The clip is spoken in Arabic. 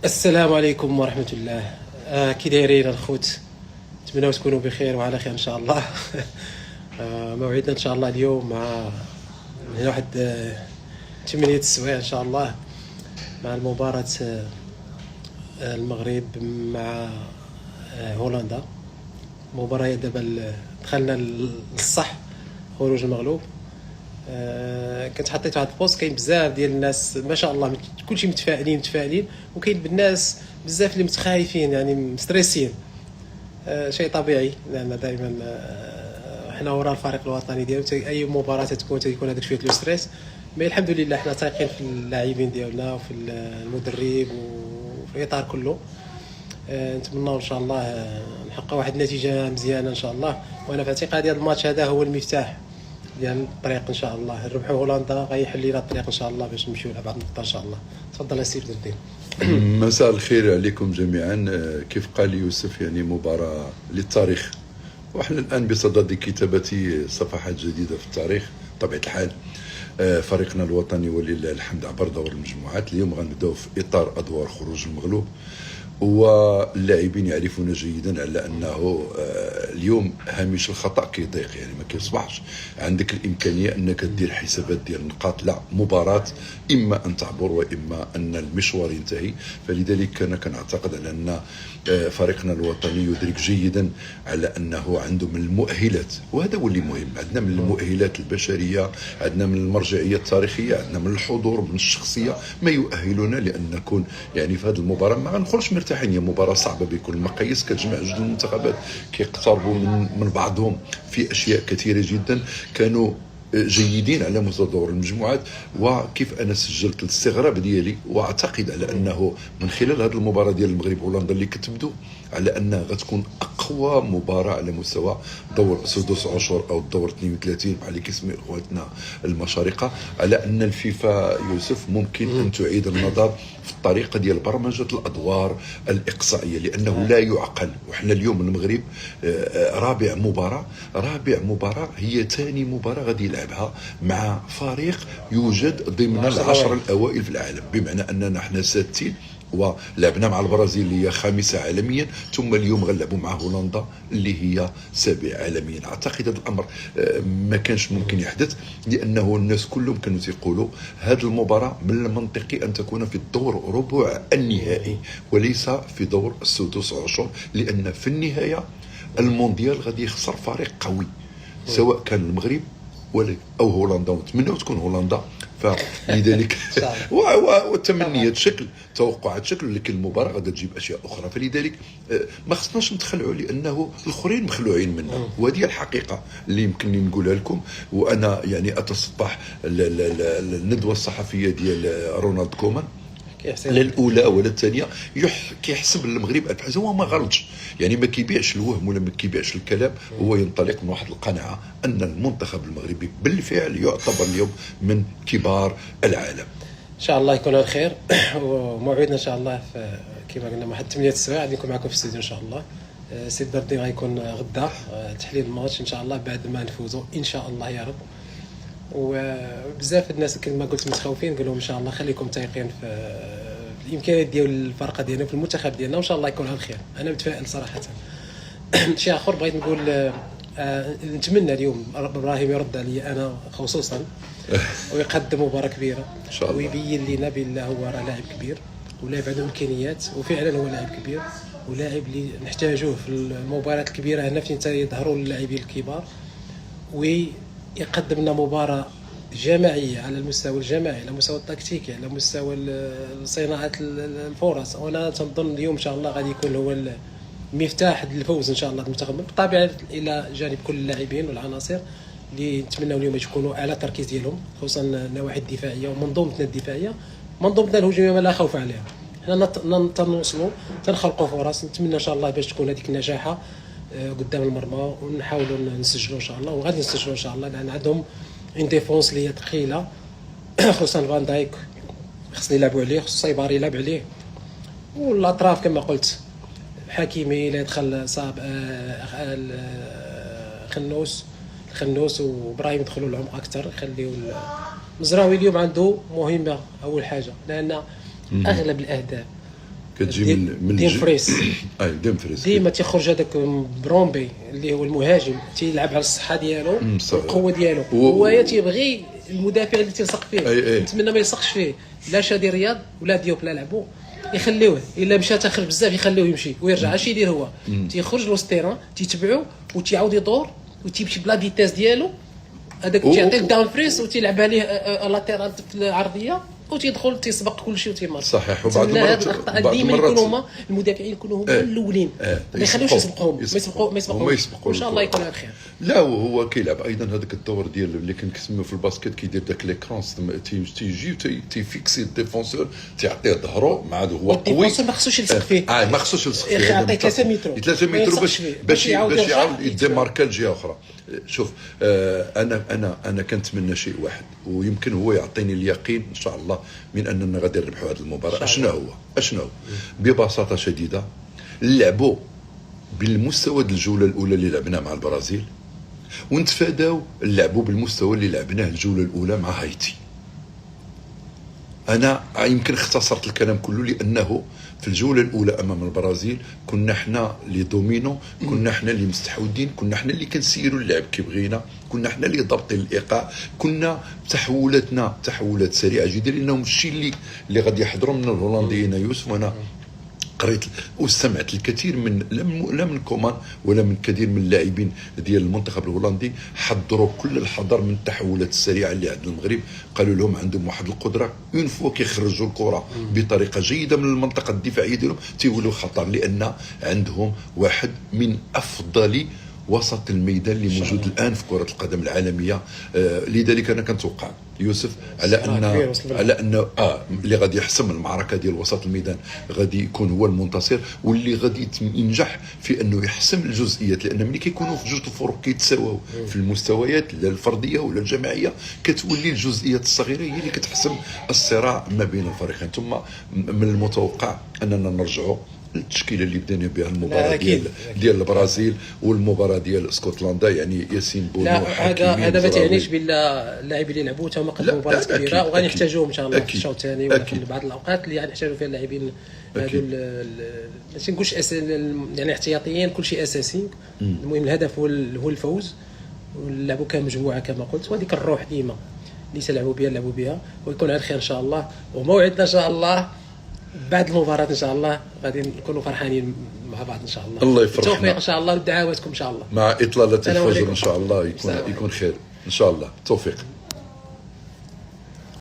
السلام عليكم ورحمة الله. كي دايرين الخوت؟ نتمنى تكونوا بخير وعلى خير ان شاء الله. موعدنا ان شاء الله اليوم مع من واحد 8 السوايع ان شاء الله مع المباراة المغرب مع هولندا. مباراة دابا دخلنا للصح، خروج المغلوب. كنت حطيت واحد البوست، كاين بزاف ديال الناس ما شاء الله كلشي متفائلين، وكاين بالناس بزاف اللي متخايفين يعني مستريسين. شيء طبيعي لان دائما حنا وراء الفريق الوطني ديالو، اي مباراه تكون هذاك شويه لو ستريس. مي الحمد لله حنا تايقين في اللاعبين ديالنا وفي المدرب وفي الاطار كله. نتمنى ان شاء الله نحقق واحد النتيجه مزيانه ان شاء الله، وانا في اعتقادي هذا الماتش هذا هو المفتاح ديال الطريق ان شاء الله. نربحوا هولندا غيحل لنا الطريق ان شاء الله باش نمشيو لابعد النقطه ان شاء الله. تفضل السي بدر الدين. مساء الخير عليكم جميعا. كيف قال يوسف يعني مباراة للتاريخ، وإحنا الآن بصدد كتابة صفحات جديدة في التاريخ بطبيعة الحال. فريقنا الوطني ولله الحمد عبر دور المجموعات. اليوم غنبداو في إطار أدوار خروج المغلوب، واللاعبين يعرفون جيدا على انه اليوم هامش الخطا كيضيق، يعني ما كيصبحش عندك الامكانيه انك دير حسابات ديال النقاط، لا مباراه اما ان تعبر واما ان المشوار ينتهي. فلذلك انا كنعتقد على ان فريقنا الوطني يدرك جيدا على انه عنده من المؤهلات، وهذا هو اللي مهم. عندنا من المؤهلات البشريه، عندنا من المرجعيه التاريخيه، عندنا من الحضور، من الشخصيه، ما يؤهلنا لان نكون يعني في هذه المباراه ما غندخلش مرتاحين. هي مباراه صعبه بكل المقاييس، كتجمع جوج المنتخبات كيقتربوا من بعضهم في اشياء كثيره جدا. كانوا جيدين على مستوى دور المجموعات، وكيف انا سجلت الاستغراب ديالي واعتقد على انه من خلال هذه المباراه ديال المغرب هولندا اللي كتبدو على انها غتكون اقوى مباراه على مستوى دور سدس عشر او الدور 32 بحال اللي كيسميو اخواتنا المشارقه، على ان الفيفا يوسف ممكن ان تعيد النظر في الطريقه ديال برمجه الادوار الاقصائيه، لانه لا يعقل. وحنا اليوم المغرب رابع مباراه هي ثاني مباراه غادي يلعبها مع فريق يوجد ضمن العشر الاوائل في العالم، بمعنى اننا حنا سادسين، ولعبنا مع البرازيل اللي هي خامسه عالميا، ثم اليوم غنلعبوا مع هولندا اللي هي سابعه عالميا. اعتقد هذا الامر ما كانش ممكن يحدث، لانه الناس كلهم كانوا يقولوا هذه المباراه من المنطقي ان تكون في الدور ربع النهائي وليس في دور السدس عشر، لان في النهايه المونديال غادي يخسر فريق قوي سواء كان المغرب او هولندا، ونتمنى تكون هولندا. فلذلك والتمنيات شكل، توقعات شكل، لكن المباراه غادي تجيب اشياء اخرى. فلذلك ما خصناش نتخلعوا، لانه الاخرين مخلوعين منا، وهذه الحقيقه اللي يمكنني نقولها لكم. وانا يعني اتصفح الندوه الصحفيه ديال رونالد كومان، لا الاولى ولا الثانيه، كيحسب المغرب ابحاث. هو ما غلطش، يعني ما كيبيعش الوهم ولا ما كيبيعش الكلام، هو ينطلق من واحد القناعه ان المنتخب المغربي بالفعل يعتبر اليوم من كبار العالم. ان شاء الله يكون على خير. وموعدنا ان شاء الله في كما قلنا واحد 8 السوايع غادي نكون معكم في الاستوديو ان شاء الله. سي بدر الدين غيكون غدا تحليل الماتش ان شاء الله بعد ما نفوزوا ان شاء الله يا رب. وبزاف الناس كما قلت متخوفين، قال لهم ان شاء الله خليكم تايقين في الامكانيات ديال الفرقه ديالنا في المنتخب ديالنا، وان شاء الله يكون على خير. انا متفائل صراحه. شيء اخر بغيت نقول، نتمنى اليوم ابراهيم يرد علي انا خصوصا ويقدم مباراه كبيره ان شاء الله، ويبين لنا بالله هو راه لاعب كبير ولاعب عنده امكانيات، وفعلا هو لاعب كبير ولاعب اللي نحتاجوه في المباريات الكبيره هنا فين يظهروا اللاعبين الكبار، ويقدم لنا مباراه جماعيه على المستوى الجماعي، على المستوى التكتيكي، على مستوى صناعه الفرص. وانا تنظن اليوم ان شاء الله غادي يكون هو مفتاح الفوز ان شاء الله المنتخب، بالطبع الى جانب كل اللاعبين والعناصر اللي نتمنوا اليوم يكونوا على التركيز ديالهم، خصوصا النواحي الدفاعيه ومنظومتنا الدفاعيه. منظومتنا الهجوميه لا خوف عليها، حنا تنوصلوا تنخلقوا فرص. نتمنى ان شاء الله باش تكون هذيك النجاحه قدام المرمى، ونحاولوا نسجلوا ان شاء الله، وغادي نسجلوا ان شاء الله، لان عندهم ان ديفونس اللي هي ثقيله. خصوصا فان دايك خص يلعبوا عليه، خص سايباري يلعب عليه، والاطراف كما قلت حكيمي لا يدخل صاب، خنوس وابراهيم يدخلوا العمق اكثر، يخليوا مزراوي اليوم عنده مهمه اول حاجه، لان اغلب الاهداف كتجي من ديمفريس. ديمفريس ديما تيخرج هذاك برومبي اللي هو المهاجم تيلعب على الصحه ديالو والقوه ديالو، هو تيبغي المدافع اللي تيلصق فيه. نتمنى ما يلصقش فيه لا شادي رياض ولا ديوب، لا لعبوا يخليوه، الا مشى تاخر بزاف يخليوه يمشي ويرجع. اش يدير هو؟ تيخرج لوسط التيران تيتبعو وتيعاود يدور وتيمشي بلا فيتاس ديالو، هذاك تيعطيك داون فريس وتيلعبها ليه لاتيرال في العرضيه وتيدخل تيسبق كل شيء وتيمر. صحيح. وبعض المرات ديما يكونوا هما المدافعين يكونوا هما الاولين، ما يخليوش يسبقوهم، ما يسبقوش ان شاء الله يكون على خير. لا وهو كيلعب ايضا هذاك الدور ديال اللي كنسميو في الباسكيت، كيدير داك ليكرون تيجي تيفيكسي الديفونسور، تيعطيه ظهره مع هو قوي. الديفونسور ما خصوش يلصق فيه، ما خصوش يلصق فيه، يعطيه 3 متر 3 متر باش يعاود يديماركا الجهه اخرى. شوف انا كنتمنى شيء واحد، ويمكن هو يعطيني اليقين ان شاء الله من اننا غادي نربحوا هذه المباراه. اشنو هو ببساطه شديده، لعبوا بالمستوى ديال الجوله الاولى اللي لعبناها مع البرازيل، ونتفاداو لعبوا بالمستوى اللي لعبناه الجوله الاولى مع هايتي. انا يمكن اختصرت الكلام كله، لانه في الجوله الاولى امام البرازيل كنا حنا اللي دومينو، كنا حنا اللي مستحوذين، كنا حنا اللي كنسيروا اللعب كي بغينا، كنا حنا اللي ضابطين الايقاع، كنا تحولاتنا تحولات سريعه جدا، لانهم الشيء اللي غادي يحضروا من الهولنديين يوسف. وانا قريت واستمعت الكثير من لا من كومان ولا من كثير من اللاعبين ديال المنتخب الهولندي، حضروا كل الحذر من التحولات السريعه اللي عند المغرب. قالوا لهم عندهم واحد القدره اون فوا كيخرجوا الكره بطريقه جيده من المنطقه الدفاعيه ديالهم تيولوا خطر، لان عندهم واحد من افضل وسط الميدان اللي موجود الان في كره القدم العالميه. لذلك انا كنتوقع يوسف على ان اللي غادي يحسم المعركه ديال وسط الميدان غادي يكون هو المنتصر، واللي غادي ينجح في انه يحسم الجزئيات، لان ملي كيكونوا في جوج الفرق كيتساواو في المستويات لا الفرديه ولا الجماعيه، كتولي الجزئيات الصغيره هي اللي كتحسم الصراع ما بين الفريقين. ثم من المتوقع اننا نرجعوا التشكيله اللي بدينا بها المباراه ديال البرازيل والمباراه ديال اسكتلندا، يعني ياسين بونو. لا هذا ما تعنيش بلا اللاعبين اللي لعبوا تما قدموا مباراه كبيره، وغادي نحتاجوهم ان شاء الله في الشوط الثاني ولا في بعض الاوقات اللي غنحتاجوا فيها اللاعبين هذو. ماشي نقولش يعني احتياطيين، كل شيء اساسي. المهم الهدف هو الفوز، ونلعبوا كمجموعه كما قلت، وهذيك الروح ديما اللي تلعبوا بها ويكون على خير ان شاء الله. وموعدنا ان شاء الله بعد المباراة ان شاء الله غادي نكونوا فرحانين مع بعض ان شاء الله. الله يفرحنا. التوفيق ان شاء الله ودعواتكم ان شاء الله مع اطلالة الفجر ان شاء الله يكون خير ان شاء الله. توفيق.